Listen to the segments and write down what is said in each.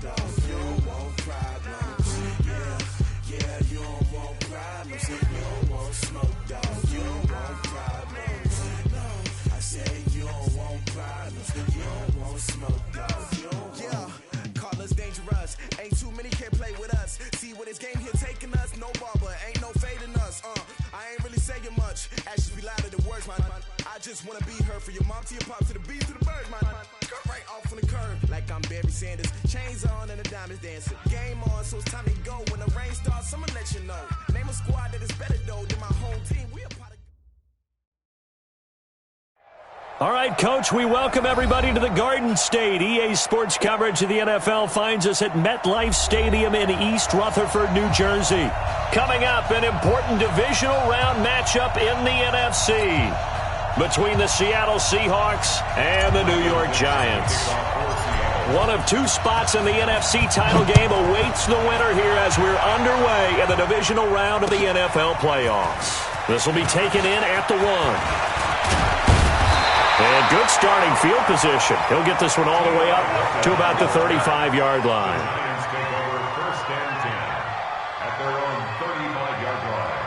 though. You don't want problems. Yeah, you don't want problems. You don't want smoke, though. You don't want problems. No, I said you don't want problems. You don't want smoke, though. You don't want. Call us dangerous. Ain't too many can play with us. See what this game here taking us. No barber, ain't no fading us. I ain't really saying much. Actions be louder than words, man. I just wanna be heard, for your mom to your pop to the beat to the birds, man. Cut right off on the curb like I'm Barry Sanders. Chains on and the diamonds dancing. Game on, so it's time to go. When the rain starts, I'ma let you know. Name a squad that is better though than my home team. We a part of. All right, Coach, we welcome everybody to the Garden State. EA Sports coverage of the NFL finds us at MetLife Stadium in East Rutherford, New Jersey. Coming up, an important divisional round matchup in the NFC between the Seattle Seahawks and the New York Giants. One of two spots in the NFC title game awaits the winner here as we're underway in the divisional round of the NFL playoffs. This will be taken in at the 1. And good starting field position. He'll get this one all the way up to about the 35-yard line. Lions take over first and 10 at their own 35-yard line.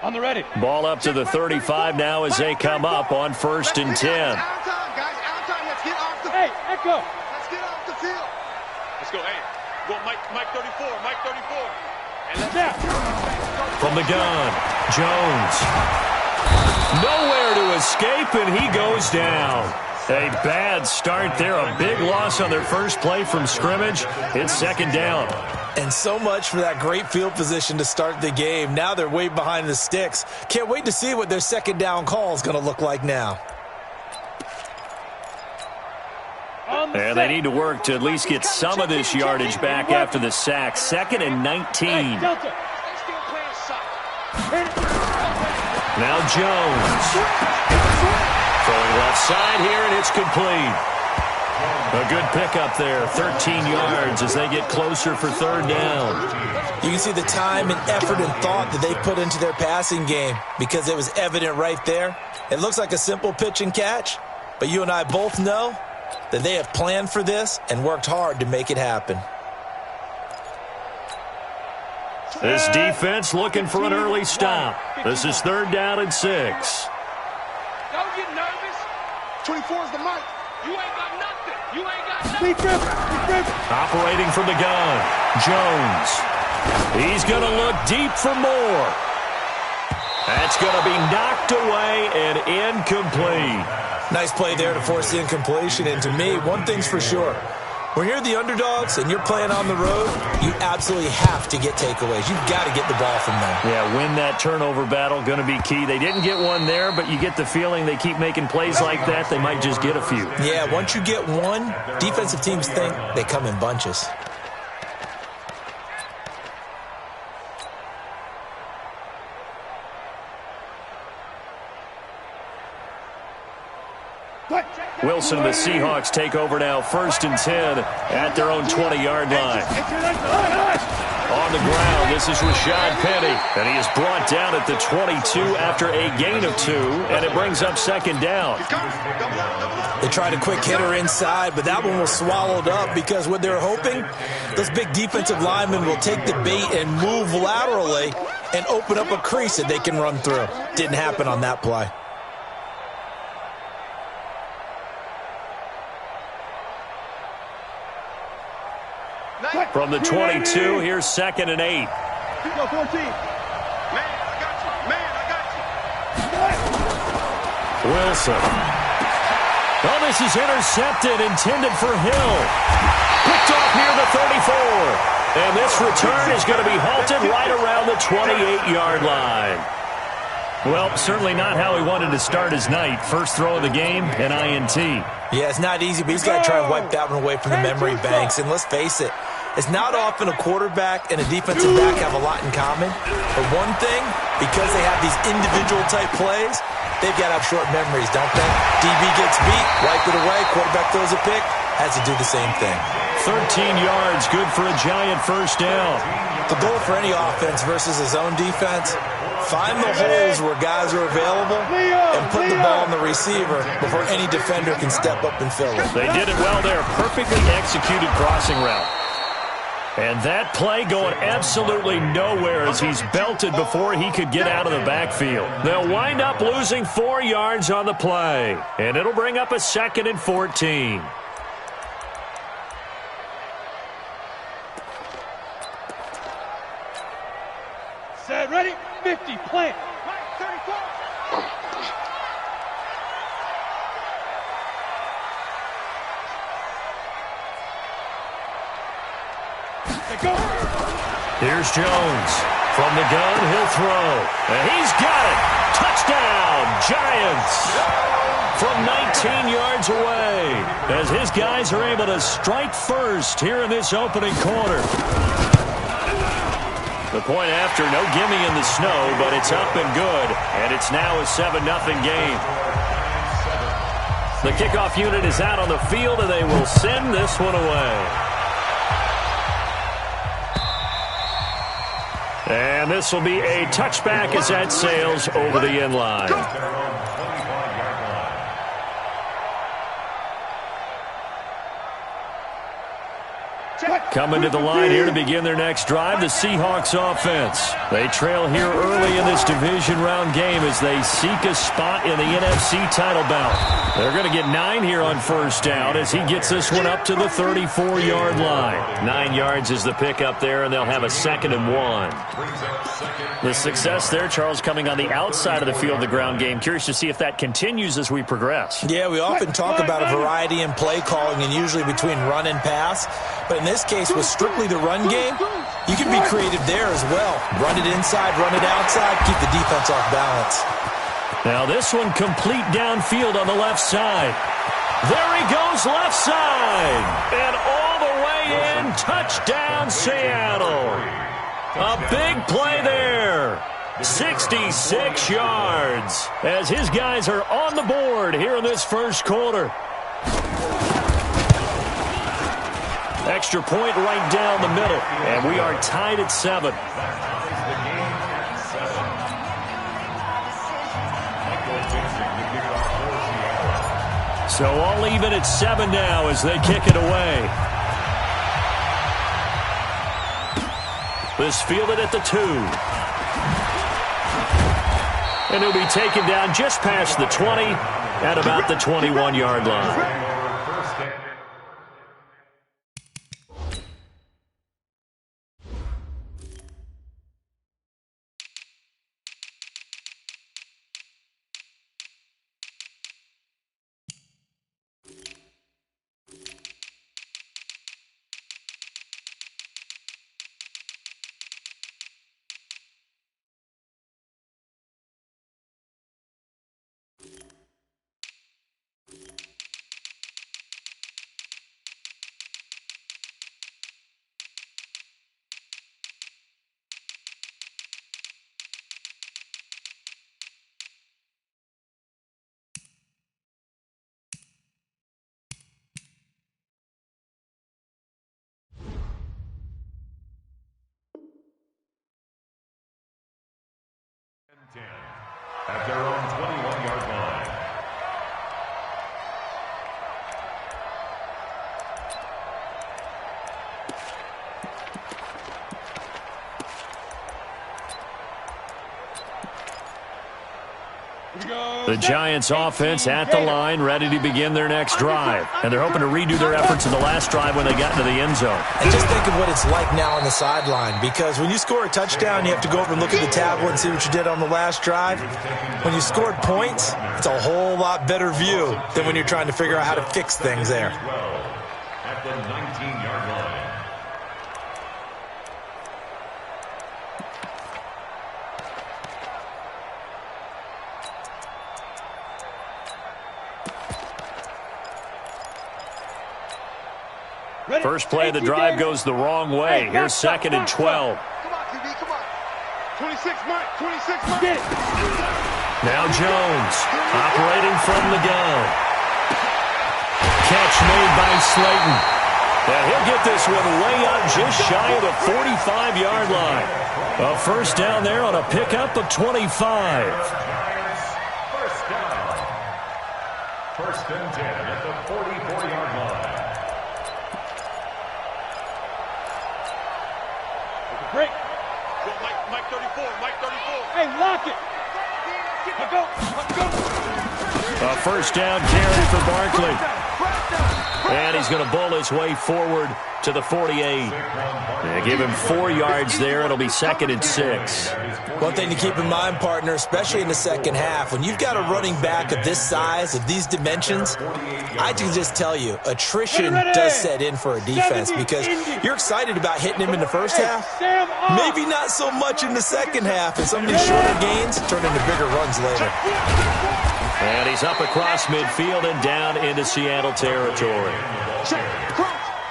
On the ready. Ball up to the 35 now as they come up on first and 10. Out of time, guys. Out of time. Let's get off the Hey, Echo. Let's get off the field. Let's go. Hey, go Mike 34. Mike 34. And let's Snap. From the gun, Jones. Nowhere to escape, and he goes down. A bad start there. A big loss on their first play from scrimmage. It's second down. And so much for that great field position to start the game. Now they're way behind the sticks. Can't wait to see what their second down call is going to look like now. And they need to work to at least get some of this yardage back after the sack. Second and 19. Now Jones. Throwing left side here, and it's complete. A good pickup there, 13 yards as they get closer for third down. You can see the time and effort and thought that they put into their passing game because it was evident right there. It looks like a simple pitch and catch, but you and I both know that they have planned for this and worked hard to make it happen. This defense looking for an early stop. This is third down and 6. Don't get nervous. 24 is the mic. You ain't got nothing. You ain't got nothing. Operating from the gun, Jones. He's going to look deep for more. That's going to be knocked away and incomplete. Nice play there to force the incompletion. And to me, one thing's for sure. When you're the underdogs and you're playing on the road, you absolutely have to get takeaways. You've got to get the ball from them. Yeah, win that turnover battle, going to be key. They didn't get one there, but you get the feeling they keep making plays like that, they might just get a few. Yeah, once you get one, defensive teams think they come in bunches. Wilson and the Seahawks take over now, first and 10 at their own 20-yard line. On the ground, this is Rashad Penny, and he is brought down at the 22 after a gain of 2, and it brings up second down. They tried a quick hitter inside, but that one was swallowed up because what they're hoping, those big defensive linemen will take the bait and move laterally and open up a crease that they can run through. Didn't happen on that play. From the 22, here's second and 8. Man, I got you. Man, I got you. Wilson. Oh, this is intercepted, intended for Hill. Picked off near the 34. And this return is going to be halted right around the 28-yard line. Well, certainly not how he wanted to start his night. First throw of the game, an INT. Yeah, it's not easy, but he's got to try and wipe that one away from the memory banks. And let's face it, it's not often a quarterback and a defensive back have a lot in common. But one thing, because they have these individual-type plays, they've got to have short memories, don't they? DB gets beat, wipe it away, quarterback throws a pick, has to do the same thing. 13 yards, good for a Giant first down. The goal for any offense versus his own defense, find the holes where guys are available and put the ball on the receiver before any defender can step up and fill it. They did it well there. Perfectly executed crossing route. And that play going absolutely nowhere as he's belted before he could get out of the backfield. They'll wind up losing 4 yards on the play. And it'll bring up a 2nd and 14. Set, ready, 50, plant. Right, 34. Go. Here's Jones. From the gun, he'll throw. And he's got it. Touchdown, Giants. From 19 yards away. As his guys are able to strike first here in this opening quarter. The point after, no gimme in the snow, but it's up and good. And it's now a 7-0 game. The kickoff unit is out on the field, and they will send this one away. And this will be a touchback as that sails over the end line. Coming to the line here to begin their next drive, the Seahawks offense. They trail here early in this division round game as they seek a spot in the NFC title bout. They're going to get 9 here on first down as he gets this one up to the 34-yard line. 9 yards is the pickup there, and they'll have a 2nd and 1. The success there, Charles, coming on the outside of the field, the ground game. Curious to see if that continues as we progress. Yeah, we often talk about a variety in play calling and usually between run and pass. But in this case, with strictly the run game, you can be creative there as well. Run it inside, run it outside, keep the defense off balance. Now this one complete downfield on the left side. There he goes left side. And all the way in, touchdown Seattle. A big play there. 66 yards as his guys are on the board here in this first quarter. Extra point right down the middle, and we are tied at 7. So all even at 7 now as they kick it away. This fielded at the 2. And he'll be taken down just past the 20 at about the 21-yard line. At their own 21-yard line. The Giants offense at the line, ready to begin their next drive. And they're hoping to redo their efforts in the last drive when they got into the end zone. And just think of what it's like now on the sideline, because when you score a touchdown, you have to go over and look at the tablet and see what you did on the last drive. When you scored points, it's a whole lot better view than when you're trying to figure out how to fix things there. At the 19-yard line. First play of the drive goes the wrong way. Here's 2nd and 12. Come on, QB, come on. 26, Mike. 26, Mike. Now Jones operating from the gun. Catch made by Slayton. And he'll get this one way up just shy of the 45-yard line. A first down there on a pickup of 25. First down. First and 10 at the 44-yard line. Break. Go, Mike 34, Mike 34. Hey, lock it. Let's go. Let's go. A first down carry for Barkley. And he's going to bowl his way forward to the 48. They give him 4 yards there. It'll be 2nd and 6. One thing to keep in mind, partner, especially in the second half, when you've got a running back of this size, of these dimensions, I can just tell you, attrition does set in for a defense because you're excited about hitting him in the first half. Maybe not so much in the second half, and some of these shorter gains turn into bigger runs later. And he's up across midfield and down into Seattle territory.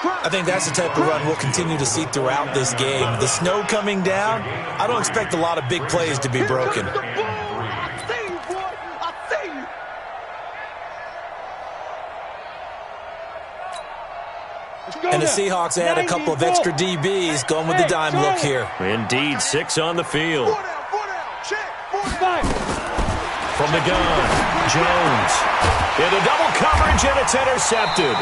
I think that's the type of run we'll continue to see throughout this game. The snow coming down, I don't expect a lot of big plays to be broken. And the Seahawks add a couple of extra DBs going with the dime look here. Indeed, 6 on the field. From the gun, Jones. Into double coverage, and it's intercepted.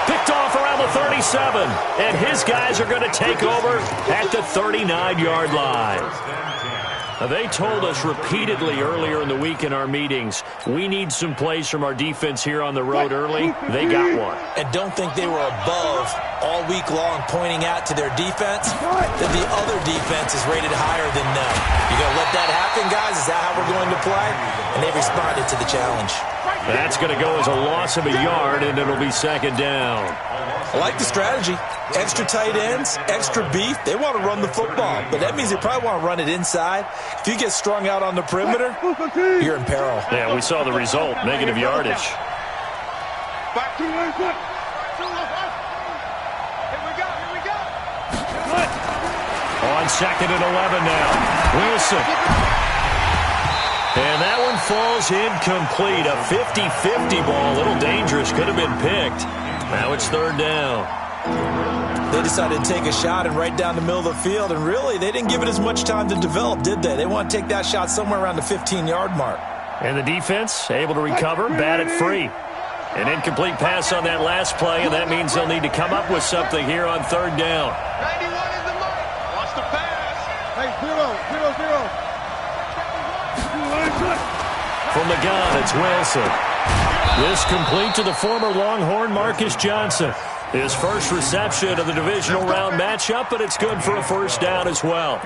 Picked off around the 37, and his guys are going to take over at the 39-yard line. Now, they told us repeatedly earlier in the week in our meetings, we need some plays from our defense here on the road early. They got one. And don't think they were above all week long pointing out to their defense that the other defense is rated higher than them. You going to let that happen, guys? Is that how we're going to play? And they responded to the challenge. That's going to go as a loss of a yard, and it'll be 2nd down. I like the strategy. Extra tight ends, extra beef. They want to run the football, but that means they probably want to run it inside. If you get strung out on the perimeter, you're in peril. Yeah, we saw the result, negative yardage. Back to Here we go. On 2nd and 11 now. Wilson. And that one falls incomplete. A 50-50 ball. A little dangerous. Could have been picked. Now it's 3rd down. They decided to take a shot and right down the middle of the field, and really, they didn't give it as much time to develop, did they? They want to take that shot somewhere around the 15-yard mark. And the defense able to recover, bat it free. An incomplete pass on that last play, and that means they'll need to come up with something here on 3rd down. 91 is the mark. Watch the pass. Hey, 0. From the gun, it's Wilson. This complete to the former Longhorn Marcus Johnson. His first reception of the divisional round matchup, but it's good for a first down as well.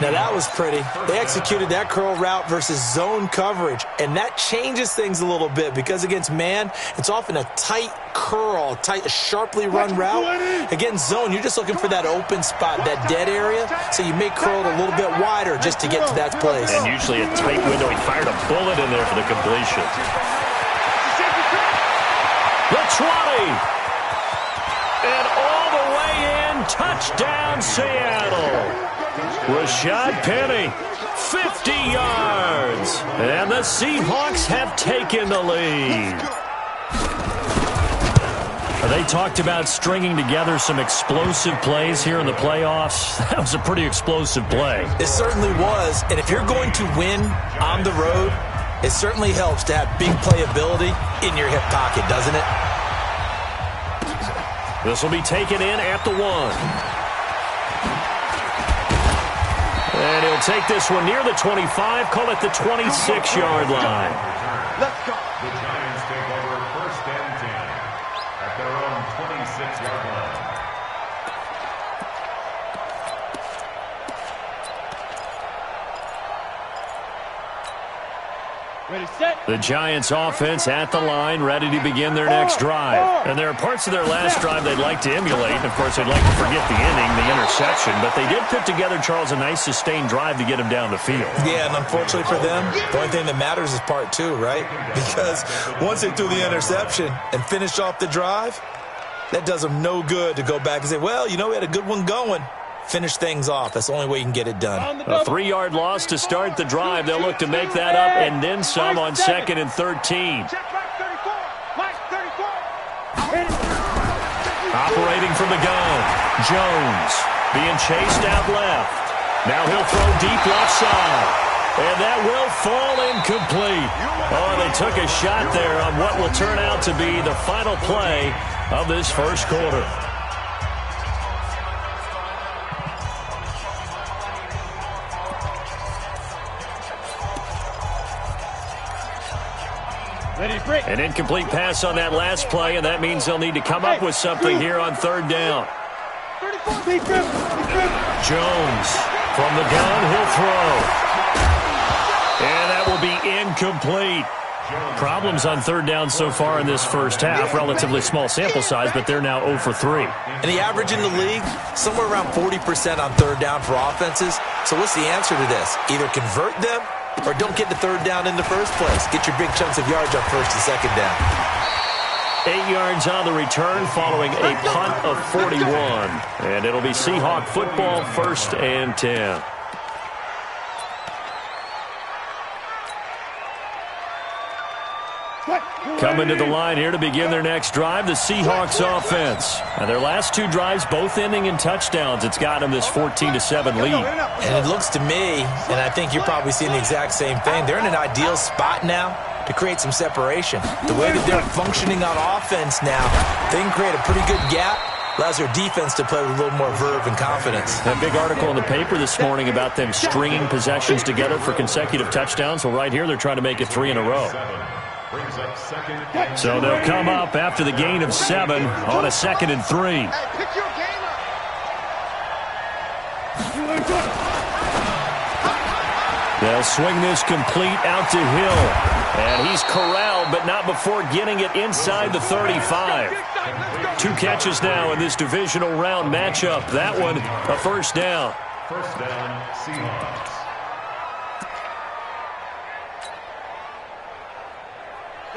Now that was pretty. They executed that curl route versus zone coverage, and that changes things a little bit because against man, it's often a tight curl, a sharply run route. Against zone, you're just looking for that open spot, that dead area, so you make curl a little bit wider just to get to that place. And usually a tight window. He fired a bullet in there for the completion. The 20. And all the way in, touchdown Seattle. Rashad Penny, 50 yards. And the Seahawks have taken the lead. They talked about stringing together some explosive plays here in the playoffs. That was a pretty explosive play. It certainly was. And if you're going to win on the road, it certainly helps to have big playability in your hip pocket, doesn't it? This will be taken in at the 1. And he'll take this one near the 25, call it the 26-yard line. Let's go. The Giants take over 1st and 10 at their own 26-yard line. Ready, set. The Giants offense at the line, ready to begin their next drive. And there are parts of their last drive they'd like to emulate. Of course, they'd like to forget the inning, the interception. But they did put together, Charles, a nice sustained drive to get him down the field. Yeah, and unfortunately for them, the only thing that matters is part 2, right? Because once they threw the interception and finished off the drive, that does them no good to go back and say, well, you know, we had a good one going. Finish things off. That's the only way you can get it done. A 3-yard loss to start the drive. They'll look to make that up and then some on 2nd and 13. Check Mike 34. Mike 34. Operating from the gun, Jones being chased out left. Now he'll throw deep left side. And that will fall incomplete. Oh, they took a shot there on what will turn out to be the final play of this first quarter. An incomplete pass on that last play, and that means they'll need to come up with something here on third down. Jones from the gun, he'll throw. And that will be incomplete. Problems on third down so far in this first half. Relatively small sample size, but they're now 0 for 3. And the average in the league, somewhere around 40% on third down for offenses. So what's the answer to this? Either convert them or don't get the third down in the first place. Get your big chunks of yards on first and second down. 8 yards on the return following a punt of 41. And it'll be Seahawk football, 1st and 10. Coming to the line here to begin their next drive, the Seahawks offense. Now their last 2 drives, both ending in touchdowns. It's got them this 14-7 lead. And it looks to me, and I think you're probably seeing the exact same thing, they're in an ideal spot now to create some separation. The way that they're functioning on offense now, they can create a pretty good gap. Allows their defense to play with a little more verve and confidence. That big article in the paper this morning about them stringing possessions together for consecutive touchdowns. Well, right here they're trying to make it 3 in a row. So they'll come up after the gain of 7 on a 2nd and 3. They'll swing this complete out to Hill. And he's corralled, but not before getting it inside the 35. 2 catches now in this divisional round matchup. That one, a first down. First down, Seahawks.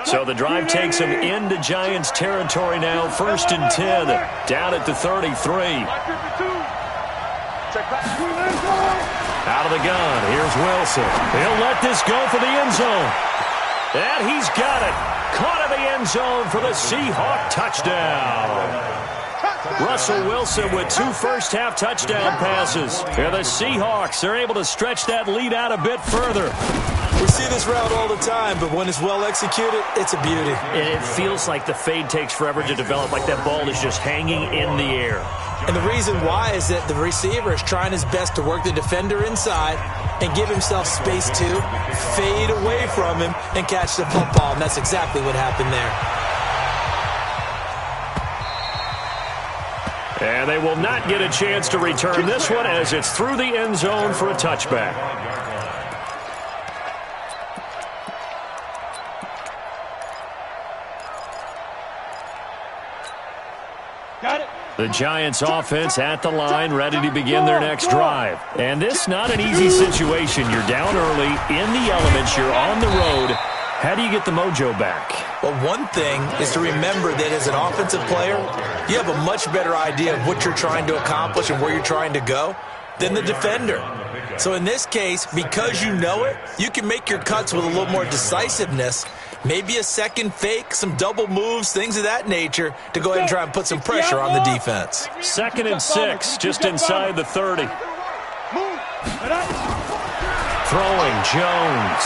So the drive takes them into Giants territory now. 1st and 10, down at the 33. Out of the gun, here's Wilson. He'll let this go for the end zone. And he's got it. Caught in the end zone for the Seahawk touchdown. Russell Wilson with 2 first-half touchdown passes. And the Seahawks are able to stretch that lead out a bit further. We see this route all the time, but when it's well executed, it's a beauty. And it feels like the fade takes forever to develop, like that ball is just hanging in the air. And the reason why is that the receiver is trying his best to work the defender inside and give himself space to fade away from him and catch the football, and that's exactly what happened there. And they will not get a chance to return this one as it's through the end zone for a touchback. Got it. The Giants offense at the line, ready to begin their next drive. And this not an easy situation. You're down early, in the elements, you're on the road. How do you get the mojo back? Well, one thing is to remember that as an offensive player, you have a much better idea of what you're trying to accomplish and where you're trying to go than the defender. So in this case, because you know it, you can make your cuts with a little more decisiveness. Maybe a second fake, some double moves, things of that nature to go ahead and try and put some pressure on the defense. 2nd and 6, just inside the 30. Throwing Jones.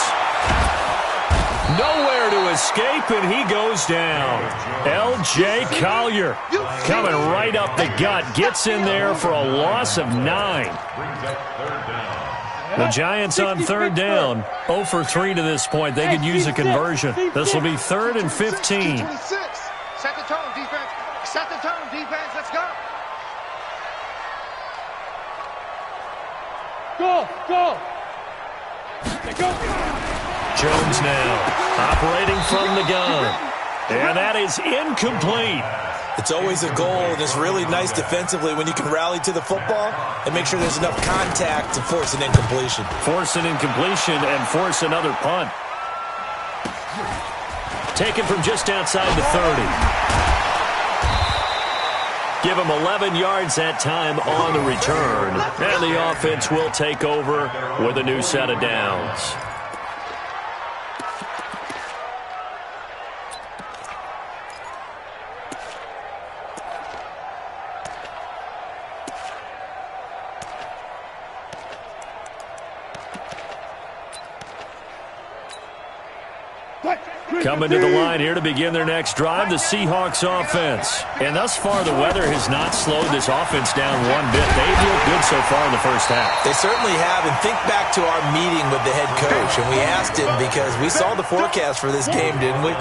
Nowhere to escape, and he goes down. L.J. Collier coming right up the gut. Gets in there for a loss of 9. The Giants on third down, 0 for 3 to this point. They could use a conversion. This will be 3rd and 15. Set the tone, defense. Set the tone, defense. Let's go. Go. Jones now operating from the gun. And that is incomplete. It's always a goal, and it's really nice defensively when you can rally to the football and make sure there's enough contact to force an incompletion. Force an incompletion and force another punt. Taken from just outside the 30. Give him 11 yards that time on the return. And the offense will take over with a new set of downs. Coming to the line here to begin their next drive, the Seahawks offense. And thus far, the weather has not slowed this offense down one bit. They've looked good so far in the first half. They certainly have. And think back to our meeting with the head coach. And we asked him, because we saw the forecast for this game, didn't we?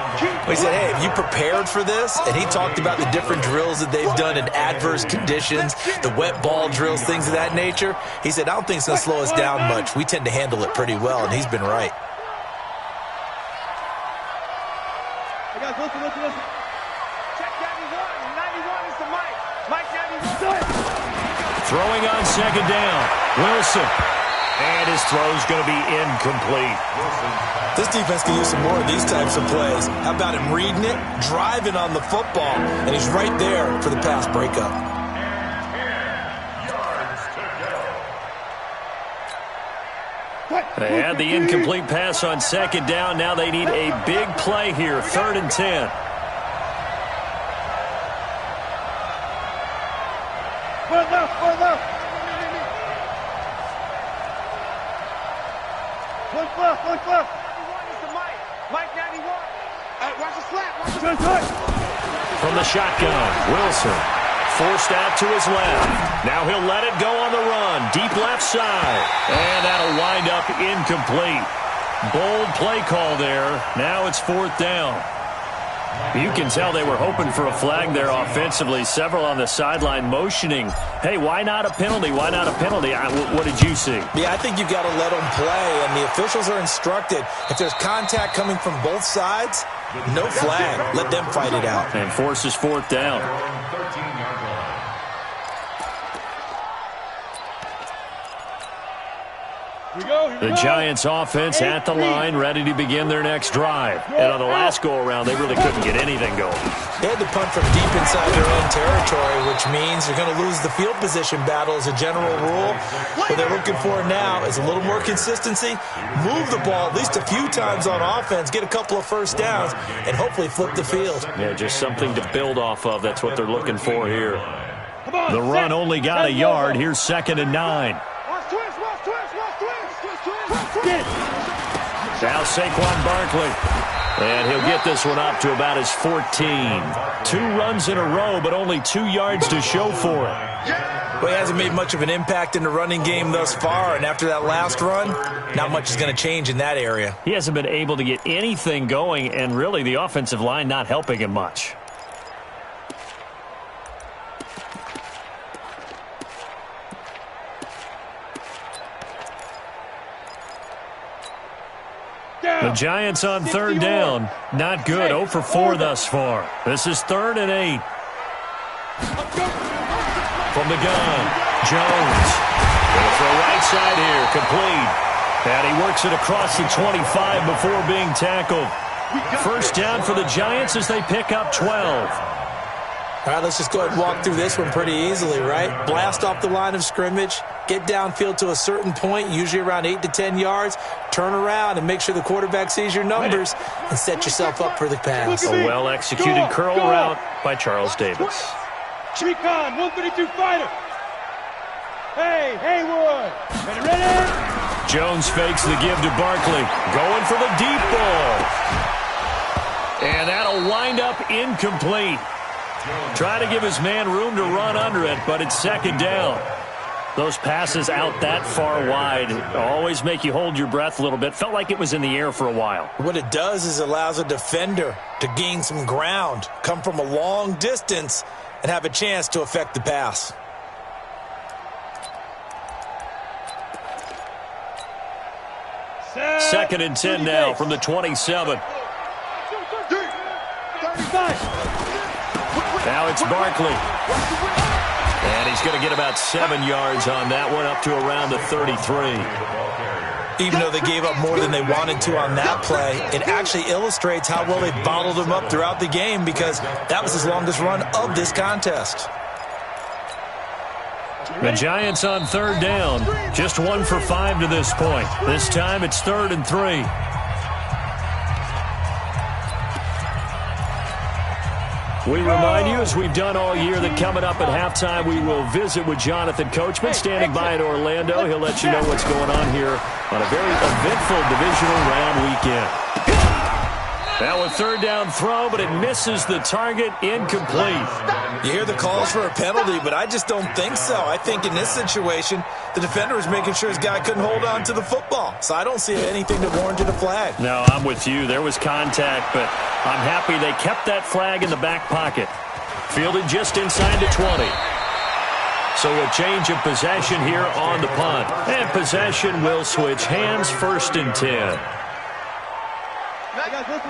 We said, hey, have you prepared for this? And he talked about the different drills that they've done in adverse conditions, the wet ball drills, things of that nature. He said, I don't think it's going to slow us down much. We tend to handle it pretty well, and he's been right. Listen. Check 91. 91 is the mic. Mike 91. Throwing on second down. Wilson. And his throw's going to be incomplete. This defense can use some more of these types of plays. How about him reading it, driving on the football, and he's right there for the pass breakup. They had the incomplete pass on second down. Now they need a big play here, 3rd and 10. Foot left. Look left. 91 is the mic. Mike 91. Watch the slap. From the shotgun, Wilson. Forced out to his left. Now he'll let it go on the run. Deep left side. And that'll wind up incomplete. Bold play call there. Now it's 4th down. You can tell they were hoping for a flag there offensively. Several on the sideline motioning. Hey, why not a penalty? Why not a penalty? What did you see? Yeah, I think you've got to let them play, and the officials are instructed. If there's contact coming from both sides, no flag. Let them fight it out. And forces 4th down. The Giants offense at the line, ready to begin their next drive. And on the last go-around, they really couldn't get anything going. They had to punt from deep inside their own territory, which means they're going to lose the field position battle as a general rule. What they're looking for now is a little more consistency, move the ball at least a few times on offense, get a couple of first downs, and hopefully flip the field. Yeah, just something to build off of. That's what they're looking for here. The run only got a yard. Here's 2nd and 9. Now Saquon Barkley. And he'll get this one up to about his 14. 2 runs in a row, but only 2 yards to show for it. Well, he hasn't made much of an impact in the running game thus far, and after that last run, not much is going to change in that area. He hasn't been able to get anything going, and really the offensive line not helping him much. The Giants on 3rd down. Not good. 0 for 4 thus far. This is 3rd and 8. From the gun, Jones. Going for a right side here. Complete. And he works it across the 25 before being tackled. 1st down for the Giants as they pick up 12. All right, let's just go ahead and walk through this one pretty easily, right? Blast off the line of scrimmage, get downfield to a certain point, usually around 8 to 10 yards, turn around and make sure the quarterback sees your numbers and set yourself up for the pass. A well-executed curl route by Charles Davis. Recon, 132 fighter. Hey, Haywood. Ready? Jones fakes the give to Barkley. Going for the deep ball. And that'll wind up incomplete. Try to give his man room to run under it, but it's 2nd down. Those passes out that far wide always make you hold your breath a little bit. Felt like it was in the air for a while. What it does is it allows a defender to gain some ground, come from a long distance, and have a chance to affect the pass. Second and 10 now from the 27. Now it's Barkley. And he's going to get about 7 yards on that one, up to around the 33. Even though they gave up more than they wanted to on that play, it actually illustrates how well they bottled him up throughout the game, because that was his longest run of this contest. The Giants on 3rd down. Just 1 for 5 to this point. This time it's 3rd and 3. We remind you, as we've done all year, that coming up at halftime, we will visit with Jonathan Coachman, standing by in Orlando. He'll let you know what's going on here on a very eventful divisional round weekend. Now a third down throw, but it misses the target, incomplete. You hear the calls for a penalty, but I just don't think so. I think in this situation, the defender was making sure his guy couldn't hold on to the football. So I don't see anything that warranted a flag. No, I'm with you. There was contact, but I'm happy they kept that flag in the back pocket. Fielded just inside the 20. So a change of possession here on the punt. And possession will switch hands, 1st and 10.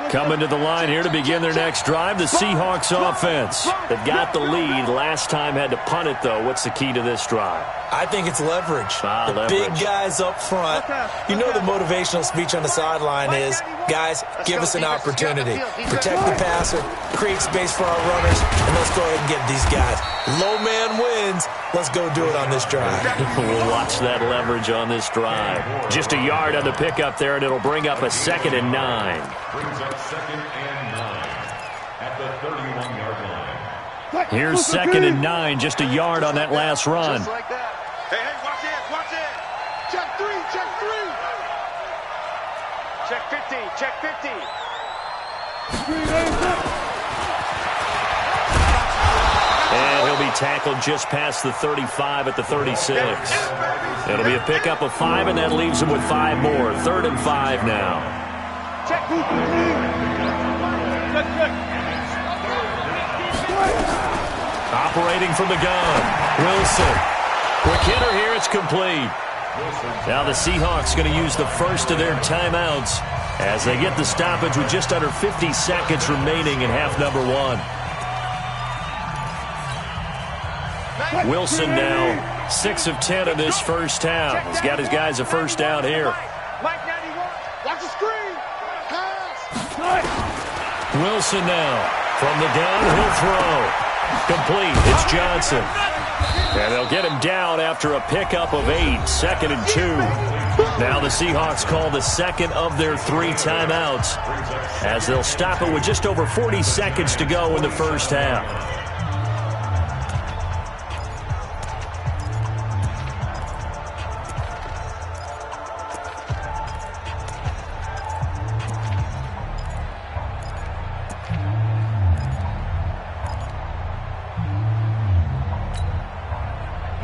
Coming to the line here to begin their next drive, the Seahawks offense. They've got the lead. Last time had to punt it, though. What's the key to this drive? I think it's leverage. Leverage. Big guys up front. You know the motivational speech on the sideline is, guys, give us an opportunity. Protect the passer, create space for our runners, and let's go ahead and get these guys. Low man wins. Let's go do it on this drive. We'll watch that leverage on this drive. Just a yard on the pickup there, and it'll bring up a 2nd and 9. Brings up 2nd and 9 at the 31-yard line. Here's 2nd and 9, just a yard on that last run. Just like that. Hey, watch it, watch it. Check 3, check 3. Check 50, check 50. And he'll be tackled just past the 35 at the 36. It'll be a pickup of 5, and that leaves him with 5 more. 3rd and 5 now. Check. Operating from the gun, Wilson. Quick hitter here, it's complete. Now the Seahawks going to use the first of their timeouts as they get the stoppage with just under 50 seconds remaining in half number 1. Wilson now 6 of 10 in this first half. He's got his guys a first down here. Mike 91. Watch the screen. Pass. Wilson now from the gun, he'll throw. Complete, it's Johnson. And they'll get him down after a pickup of 8, 2nd and 2. Now the Seahawks call the second of their 3 timeouts as they'll stop it with just over 40 seconds to go in the first half.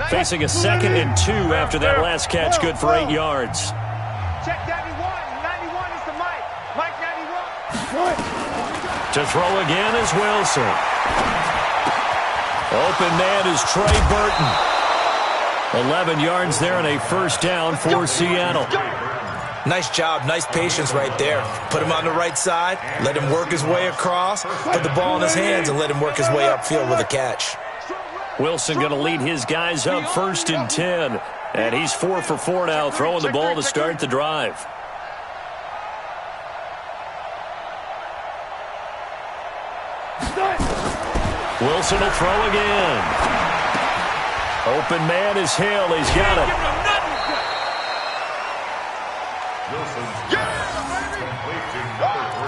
Facing a 2nd and 2 after that last catch, good for 8 yards. Check 91. 91 is the Mike. Mike 91. To throw again is Wilson. Open man is Trey Burton. 11 yards there and a first down for Seattle. Nice job, nice patience right there. Put him on the right side, let him work his way across, put the ball in his hands, and let him work his way upfield with a catch. Wilson going to lead his guys up 1st and 10. And he's 4 for 4 now, throwing the ball to start the drive. Wilson will throw again. Open man is Hill. He's got it. Wilson's complete to number 3.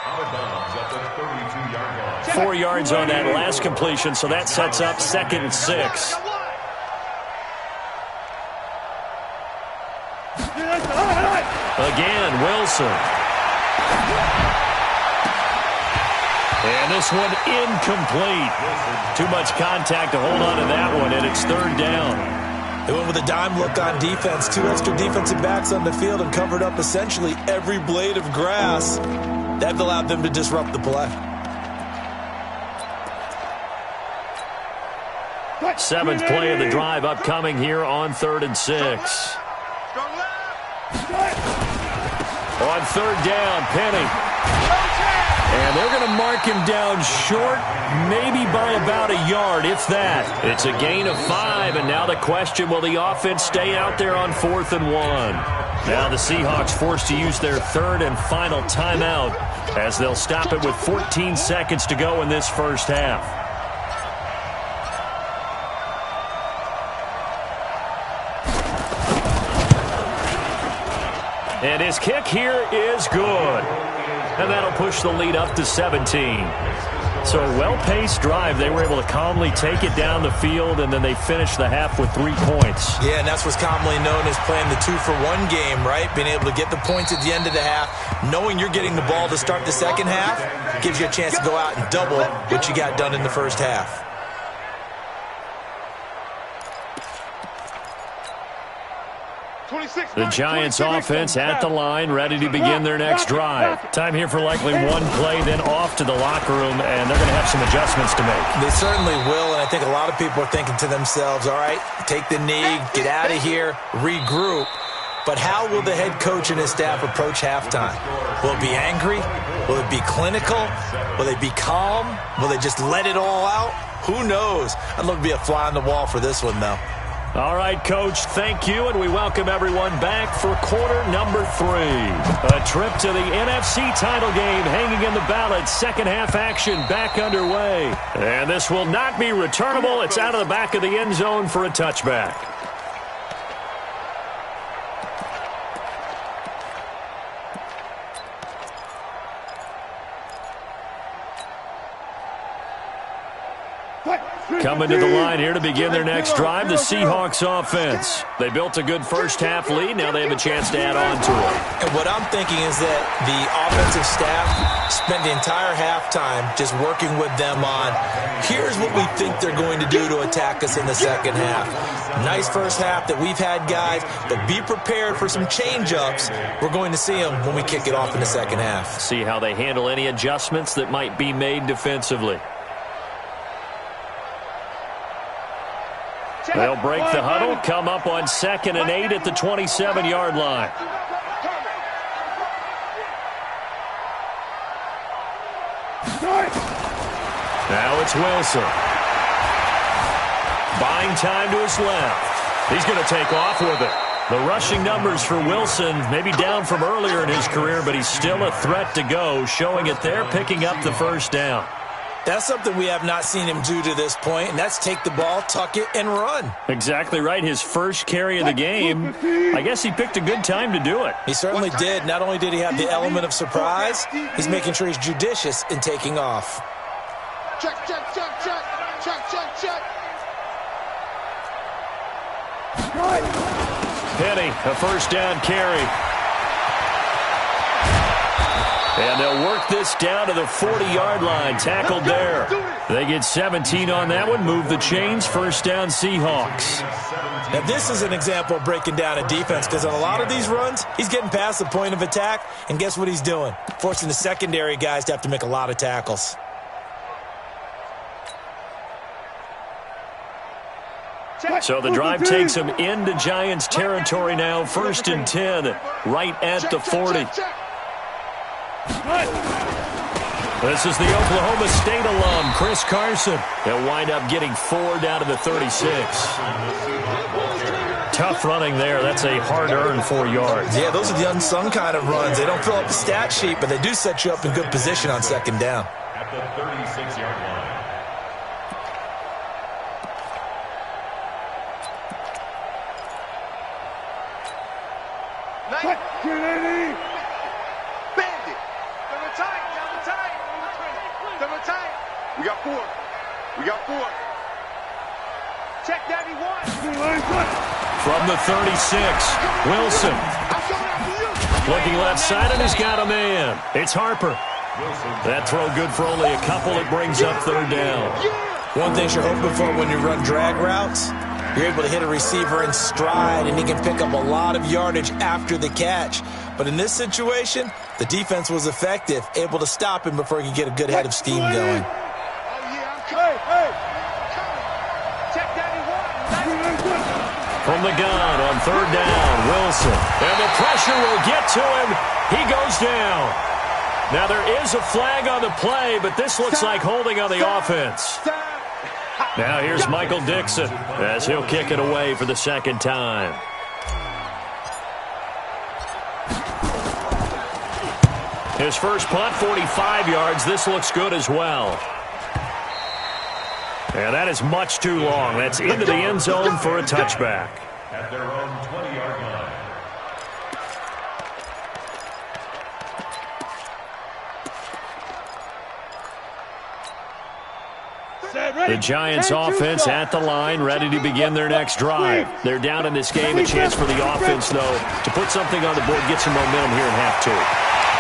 Out of bounds at the 32-yard line. 4 yards on that last completion, so that sets up 2nd and 6. Again, Wilson. And this one incomplete. Too much contact to hold on to that one, and it's 3rd down. They went with a dime look on defense, 2 extra defensive backs on the field and covered up essentially every blade of grass. That allowed them to disrupt the play. 7th play of the drive upcoming here on 3rd and 6. On 3rd down, Penny. And they're going to mark him down short, maybe by about a yard, if that. It's a gain of 5, and now the question, will the offense stay out there on 4th and 1? Now the Seahawks forced to use their 3rd and final timeout as they'll stop it with 14 seconds to go in this first half. And his kick here is good. And that'll push the lead up to 17. So a well-paced drive. They were able to calmly take it down the field, and then they finished the half with 3 points. Yeah, and that's what's commonly known as playing the 2-for-1 game, right? Being able to get the points at the end of the half, knowing you're getting the ball to start the second half, gives you a chance to go out and double what you got done in the first half. The Giants offense at the line, ready to begin their next drive. Time here for likely one play, then off to the locker room, and they're going to have some adjustments to make. They certainly will, and I think a lot of people are thinking to themselves, all right, take the knee, get out of here, regroup. But how will the head coach and his staff approach halftime? Will it be angry? Will it be clinical? Will they be calm? Will they just let it all out? Who knows? I'd love to be a fly on the wall for this one, though. All right, Coach, thank you, and we welcome everyone back for quarter number 3. A trip to the NFC title game hanging in the balance. Second half action back underway. And this will not be returnable. It's out of the back of the end zone for a touchback. Coming to the line here to begin their next drive, the Seahawks offense. They built a good first half lead. Now they have a chance to add on to it. And what I'm thinking is that the offensive staff spent the entire halftime just working with them on, here's what we think they're going to do to attack us in the second half. Nice first half that we've had, guys, but be prepared for some change-ups. We're going to see them when we kick it off in the second half. See how they handle any adjustments that might be made defensively. They'll break the huddle, come up on 2nd and 8 at the 27-yard line. Now it's Wilson. Buying time to his left. He's going to take off with it. The rushing numbers for Wilson maybe down from earlier in his career, but he's still a threat to go, showing it there, picking up the first down. That's something we have not seen him do to this point, and that's take the ball, tuck it, and run. Exactly right. His first carry of the game, I guess he picked a good time to do it. He certainly did. Not only did he have the element of surprise, he's making sure he's judicious in taking off. Check, check, check, check, check, check, check. Penny, a first down carry. And they'll work this down to the 40-yard line. Tackled there. They get 17 on that one. Move the chains. First down, Seahawks. Now, this is an example of breaking down a defense because on a lot of these runs, he's getting past the point of attack, and guess what he's doing? Forcing the secondary guys to have to make a lot of tackles. So the drive takes him into Giants territory now. 1st and 10, right at the 40. This is the Oklahoma State alum, Chris Carson. They'll wind up getting 4 down to the 36. Tough running there. That's a hard-earned 4 yards. Yeah, those are the unsung kind of runs. They don't fill up the stat sheet, but they do set you up in good position on 2nd down. At the 36-yard line. We got 4. We got 4. Check that he wants. From the 36, Wilson. Looking left side, and he's got a man. It's Harper. That throw good for only a couple. It brings up 3rd down. One thing you're hoping for when you run drag routes, you're able to hit a receiver in stride, and he can pick up a lot of yardage after the catch. But in this situation, the defense was effective, able to stop him before he could get a good head of steam going. From the gun on 3rd down, Wilson. And the pressure will get to him. He goes down. Now there is a flag on the play, but this looks like holding on the offense. Now here's Michael Dixon as he'll kick it away for the 2nd time. His first punt, 45 yards. This looks good as well. And that is much too long. That's into the end zone for a touchback. At their own 20-yard line. The Giants offense at the line, ready to begin their next drive. They're down in this game. A chance for the offense, though, to put something on the board, get some momentum here in half two.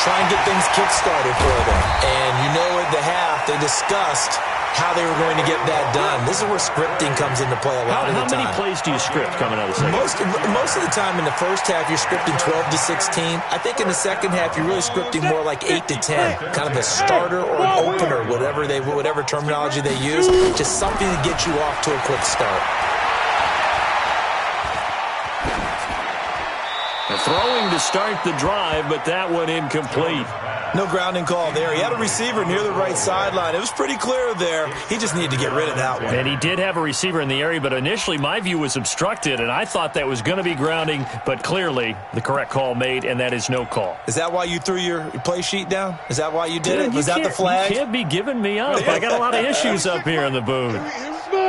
Try and get things kick-started for them. And you know at the half, they discussed how they were going to get that done. This is where scripting comes into play a lot of the time. How many plays do you script coming out of the second? Most of the time in the first half, you're scripting 12 to 16. I think in the second half, you're really scripting more like 8 to 10. Kind of a starter or an opener, whatever terminology they use. Just something to get you off to a quick start. Throwing to start the drive, but that one incomplete. No grounding call there. He had a receiver near the right sideline. It was pretty clear there. He just needed to get rid of that one. And he did have a receiver in the area, but initially my view was obstructed, and I thought that was going to be grounding, but clearly the correct call made, and that is no call. Is that why you threw your play sheet down? Is that why you did it? Was that the flag? You can't be giving me up. I got a lot of issues up here in the booth.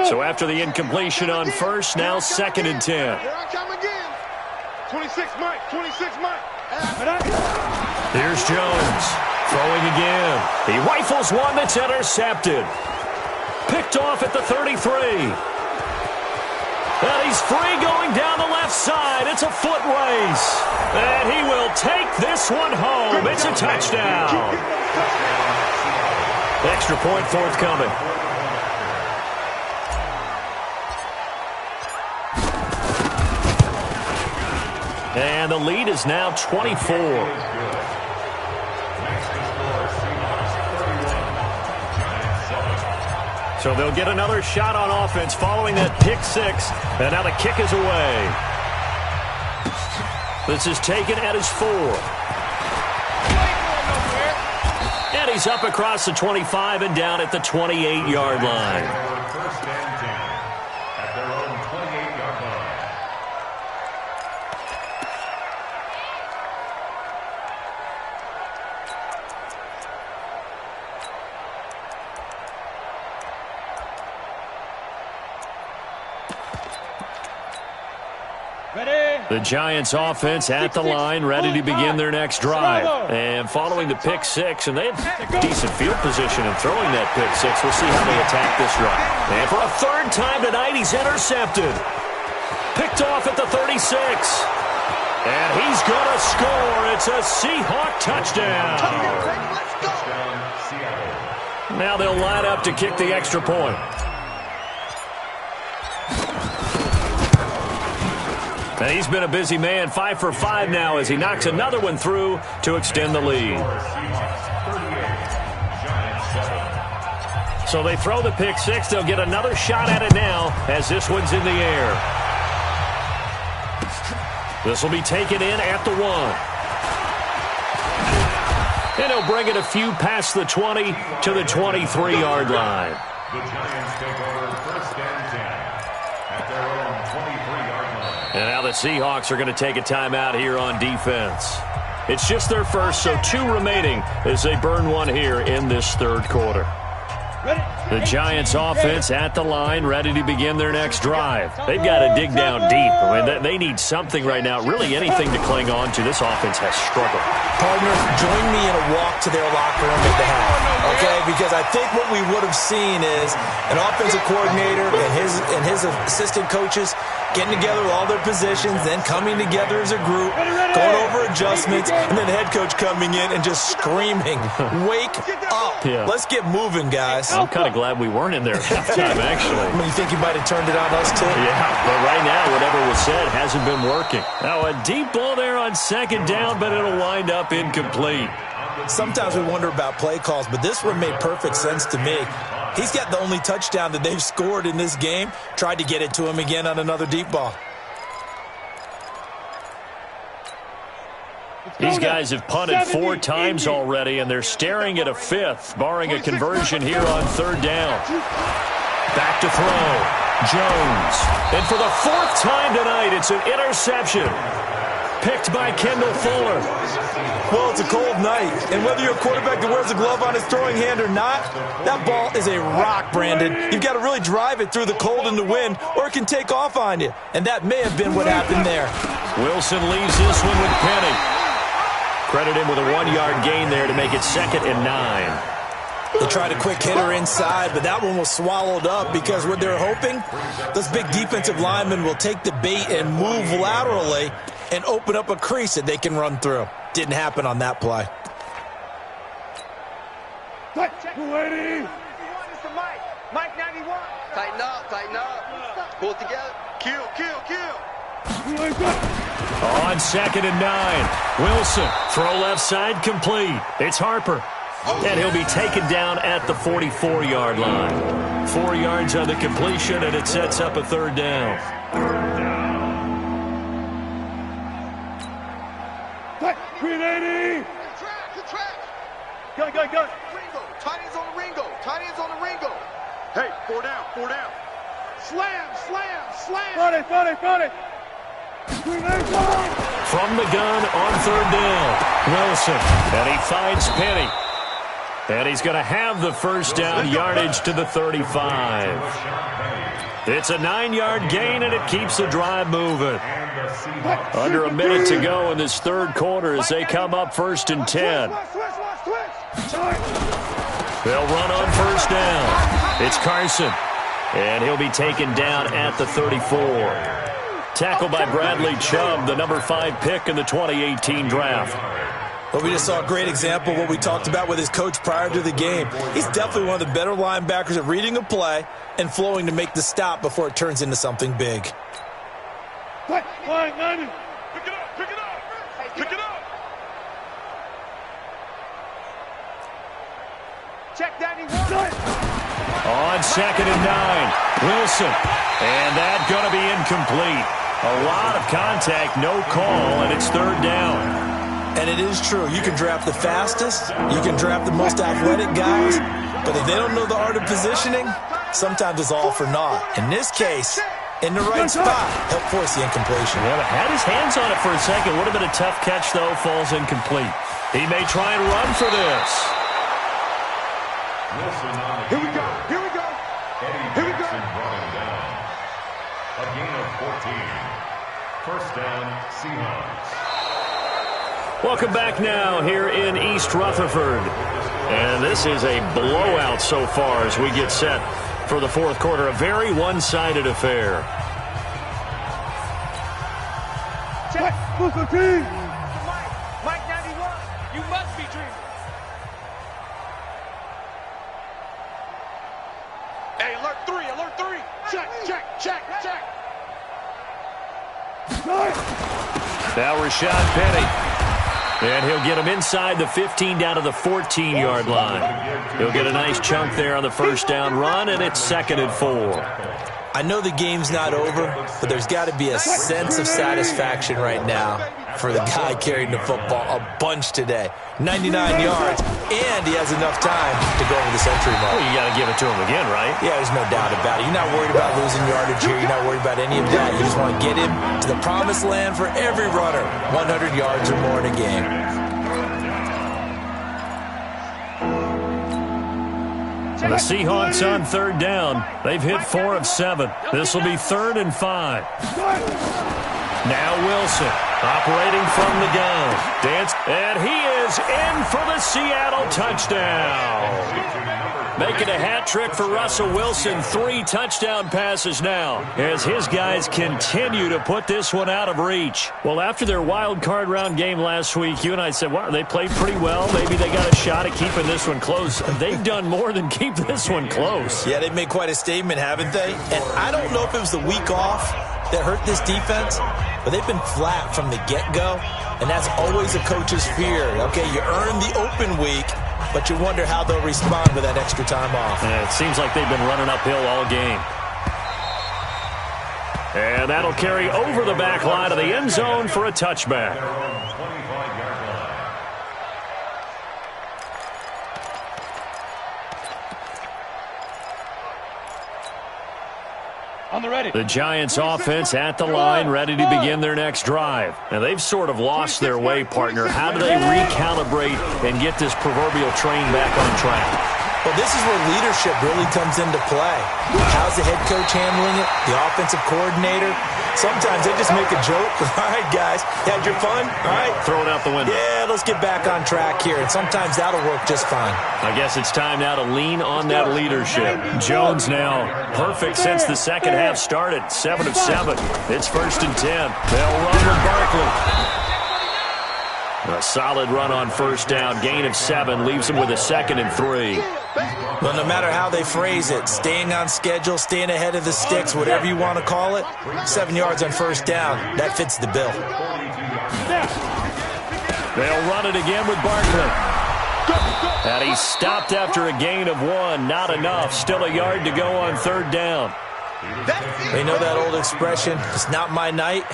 So after the incompletion on first, now 2nd and 10. Here I come again. 26 Mike, 26 Mike. Here's Jones, throwing again. He rifles one that's intercepted. Picked off at the 33. And he's free going down the left side. It's a foot race. And he will take this one home. It's a touchdown. Extra point forthcoming. And the lead is now 24. So they'll get another shot on offense following that pick six. And now the kick is away. This is taken at his 4. And he's up across the 25 and down at the 28-yard line. First and 10 at their own 28-yard line. The Giants offense at the line, ready to begin their next drive. And following the pick six, and they have decent field position in throwing that pick six. We'll see how they attack this run. And for a third time tonight, he's intercepted. Picked off at the 36. And he's going to score. It's a Seahawk touchdown. Now they'll line up to kick the extra point. And he's been a busy man, 5 for 5 now as he knocks another one through to extend the lead. So they throw the pick six. They'll get another shot at it now as this one's in the air. This will be taken in at the 1. And he'll bring it a few past the 20 to the 23-yard line. The Giants take over first and 10 at their own 23-yard line. And now the Seahawks are going to take a timeout here on defense. It's just their first, so 2 remaining as they burn one here in this third quarter. The Giants offense at the line, ready to begin their next drive. They've got to dig down deep. I mean, they need something right now, really anything to cling on to. This offense has struggled. Partner, join me in a walk to their locker room at the half, okay? Because I think what we would have seen is an offensive coordinator and his assistant coaches getting together with all their positions, then coming together as a group, going over adjustments, and then the head coach coming in and just screaming, wake up. Yeah. Let's get moving, guys. I'm kind of glad we weren't in there at halftime, actually. I mean, you think you might have turned it on us, too? Yeah, but right now, whatever was said hasn't been working. Now, a deep ball there on second down, but it'll wind up incomplete. Sometimes we wonder about play calls, but this one made perfect sense to me. He's got the only touchdown that they've scored in this game. Tried to get it to him again on another deep ball. These guys have punted 4 times already, and they're staring at a 5th, barring a conversion here on third down. Back to throw. Jones. And for the 4th time tonight, it's an interception. Picked by Kendall Fuller. Well, it's a cold night, and whether you're a quarterback that wears a glove on his throwing hand or not, that ball is a rock, Brandon. You've got to really drive it through the cold and the wind, or it can take off on you. And that may have been what happened there. Wilson leaves this one with Penny. Credit him with a 1-yard gain there to make it 2nd and 9. They tried a quick hitter inside, but that one was swallowed up because what they're hoping, those big defensive linemen will take the bait and move laterally and open up a crease that they can run through. Didn't happen on that play. Mike 91. Tighten up. Pull it together. Kill. On 2nd and 9. Wilson, throw left side, complete. It's Harper. And he'll be taken down at the 44-yard line. 4 yards on the completion, and it sets up a 3rd down. Green 80. Good track. Go. Ringo. Tight ends on the Ringo. Hey, 4 down. Slam. 40. Green 80. From the gun on 3rd down. Wilson, and he finds Penny. And he's going to have the 1st down, yardage to the 35. It's a 9-yard gain, and it keeps the drive moving. Under a minute to go in this 3rd quarter as they come up 1st and 10. They'll run on 1st down. It's Carson, and he'll be taken down at the 34. Tackled by Bradley Chubb, the number 5 pick in the 2018 draft. Well, we just saw a great example of what we talked about with his coach prior to the game. He's definitely one of the better linebackers at reading a play and flowing to make the stop before it turns into something big. Line 90. Pick it up. Check 91. On 2nd and 9. Wilson. And that's going to be incomplete. A lot of contact, no call, and it's 3rd down. And it is true. You can draft the fastest. You can draft the most athletic guys. But if they don't know the art of positioning, sometimes it's all for naught. In this case, in the right spot, help force the incompletion. Well, had his hands on it for a second. Would have been a tough catch, though. Falls incomplete. He may try and run for this. Here we go. Eddie Jackson brought him down. A gain of 14. 1st down, Seahawks. Welcome back now here in East Rutherford. And this is a blowout so far as we get set for the 4th quarter. A very one-sided affair. Check. Mike 91. You must be dreaming. Hey, alert 3. Check. Now Rashad Penny. And he'll get him inside the 15 down to the 14-yard line. He'll get a nice chunk there on the 1st down run, and it's 2nd and 4. I know the game's not over, but there's got to be a sense of satisfaction right now for the guy carrying the football a bunch today. 99 yards, and he has enough time to go over the century mark. Well, you got to give it to him again, right? Yeah, there's no doubt about it. You're not worried about losing yardage here. You're not worried about any of that. You just want to get him to the promised land for every runner. 100 yards or more in a game. The Seahawks on 3rd down. They've hit 4 of 7. This will be 3rd and 5. Now Wilson operating from the gun. And he is in for the Seattle touchdown. Making a hat trick for Russell Wilson. 3 touchdown passes now as his guys continue to put this one out of reach. Well, after their wild card round game last week, you and I said, wow, they played pretty well. Maybe they got a shot at keeping this one close. They've done more than keep this one close. Yeah, they've made quite a statement, haven't they? And I don't know if it was the week off that hurt this defense, but they've been flat from the get-go, and that's always a coach's fear. Okay, you earn the open week, but you wonder how they'll respond with that extra time off. Yeah, it seems like they've been running uphill all game. And that'll carry over the back line of the end zone for a touchback. On the ready. The Giants offense at the line, ready to begin their next drive. And they've sort of lost their way, partner. How do they recalibrate and get this proverbial train back on track? Well, this is where leadership really comes into play. How's the head coach handling it? The offensive coordinator? Sometimes they just make a joke. All right, guys, had your fun? All right. Throw it out the window. Yeah, let's get back on track here, and sometimes that'll work just fine. I guess it's time now to lean on that leadership. Jones now perfect since the second half started. 7 of 7. It's 1st and 10. They'll run with Barkley. A solid run on 1st down. Gain of 7 leaves them with a 2nd and 3. Well, no matter how they phrase it, staying on schedule, staying ahead of the sticks, whatever you want to call it, 7 yards on 1st down, that fits the bill. They'll run it again with Barkley. And he's stopped after a gain of 1. Not enough. Still a yard to go on 3rd down. They know that old expression, it's not my night.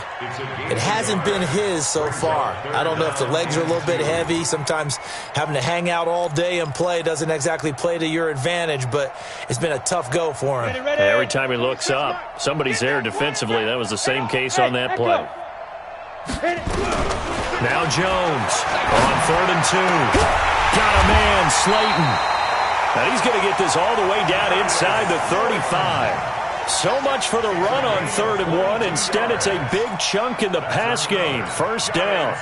It hasn't been his so far. I don't know if the legs are a little bit heavy. Sometimes having to hang out all day and play doesn't exactly play to your advantage, but it's been a tough go for him. Every time he looks up, somebody's there defensively. That was the same case on that play. Now Jones on 3rd and 2. Got a man, Slayton. And he's going to get this all the way down inside the 35. So much for the run on 3rd and 1. Instead, it's a big chunk in the pass game. 1st down.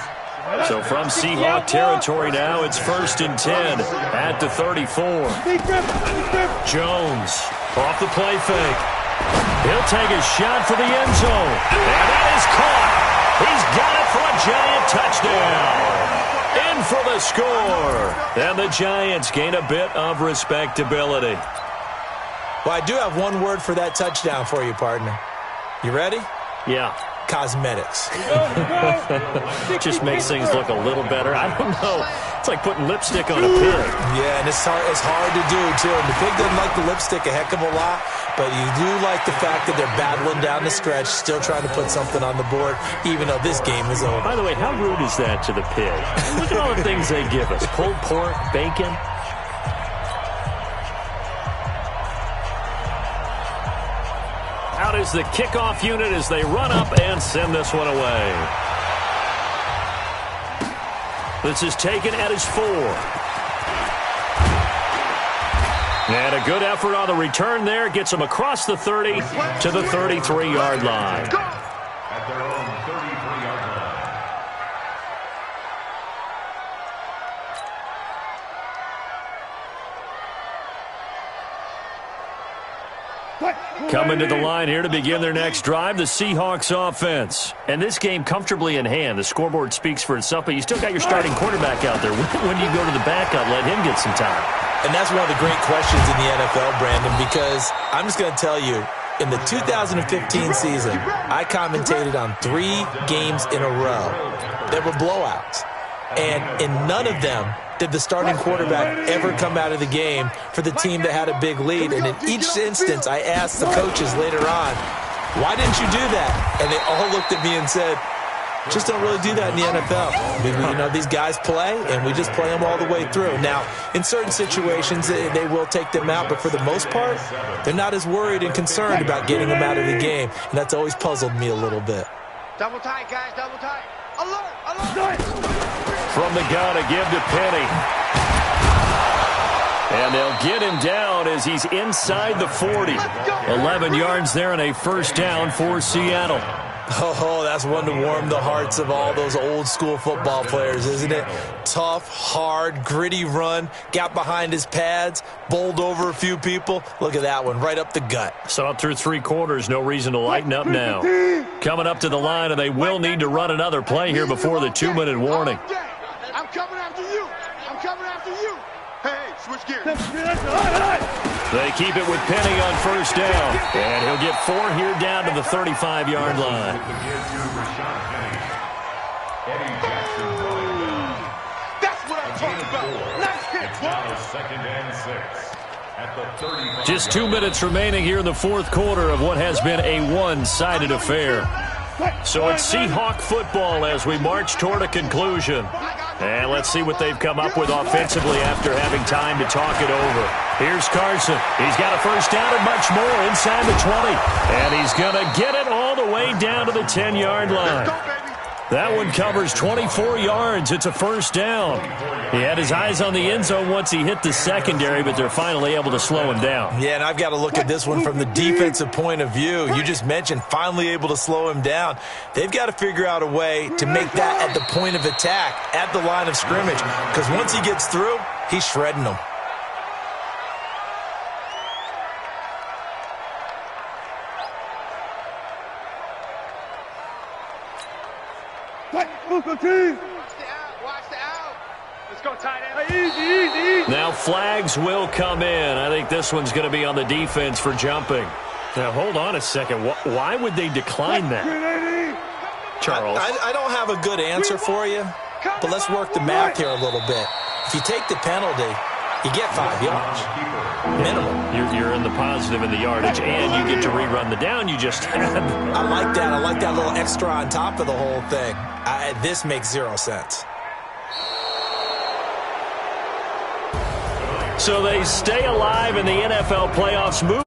So from Seahawk territory now, it's 1st and 10 at the 34. Jones off the play fake. He'll take a shot for the end zone. And that is caught. He's got it for a Giant touchdown. In for the score. And the Giants gain a bit of respectability. Well, I do have one word for that touchdown for you, partner. You ready? Yeah. Cosmetics. Just makes things look a little better. I don't know. It's like putting lipstick on a pig. Yeah, and it's hard to do, too. And the pig doesn't like the lipstick a heck of a lot, but you do like the fact that they're battling down the stretch, still trying to put something on the board, even though this game is over. By the way, how rude is that to the pig? Look at all the things they give us. Pulled pork, bacon. Out is the kickoff unit as they run up and send this one away. This is taken at his 4. And a good effort on the return there. Gets him across the 30 to the 33-yard line. At their own 33-yard line. Coming to the line here to begin their next drive, the Seahawks offense. And this game comfortably in hand. The scoreboard speaks for itself, but you still got your starting quarterback out there. When do you go to the backup, let him get some time? And that's one of the great questions in the NFL, Brandon, because I'm just going to tell you, in the 2015 season, I commentated on 3 games in a row that were blowouts. And in none of them did the starting quarterback ever come out of the game for the team that had a big lead. And in each instance, I asked the coaches later on, why didn't you do that? And they all looked at me and said, just don't really do that in the NFL. You know, these guys play, and we just play them all the way through. Now, in certain situations, they will take them out, but for the most part, they're not as worried and concerned about getting them out of the game, and that's always puzzled me a little bit. Double tight, guys, double tight. Alert, alert. From the gun, a give to Penny. And they'll get him down as he's inside the 40. 11 yards there and a 1st down for Seattle. Oh, that's one to warm the hearts of all those old school football players, isn't it? Tough, hard, gritty run, got behind his pads, bowled over a few people. Look at that one, right up the gut. Saw it through 3 quarters, no reason to lighten up now. Coming up to the line, and they will need to run another play here before the 2-minute warning. I'm coming after you. I'm coming after you. Hey, switch gears. They keep it with Penny on 1st down. And he'll get 4 here down to the 35-yard line. That's what I'm talking about. Nice hit, boy. 2nd and 6. At the 35. Just 2 minutes remaining here in the 4th quarter of what has been a one-sided affair. So it's Seahawk football as we march toward a conclusion. And let's see what they've come up with offensively after having time to talk it over. Here's Carson. He's got a 1st down and much more inside the 20. And he's going to get it all the way down to the 10-yard line. That one covers 24 yards. It's a first down. He had his eyes on the end zone once he hit the secondary, but they're finally able to slow him down. Yeah, and I've got to look at this one from the defensive point of view. You just mentioned finally able to slow him down. They've got to figure out a way to make that at the point of attack, at the line of scrimmage, because once he gets through, he's shredding them. Watch the out. Let's go, tight end. Easy. Now flags will come in. I think this one's going to be on the defense for jumping. Now, hold on a second. Why would they decline that? Charles. I don't have a good answer for you, but let's work the math here a little bit. If you take the penalty, you get 5 yards. Minimum. You're in the positive in the yardage, and you get to rerun the down you just had. I like that. I like that little extra on top of the whole thing. This makes 0 sense. So they stay alive in the NFL playoffs, move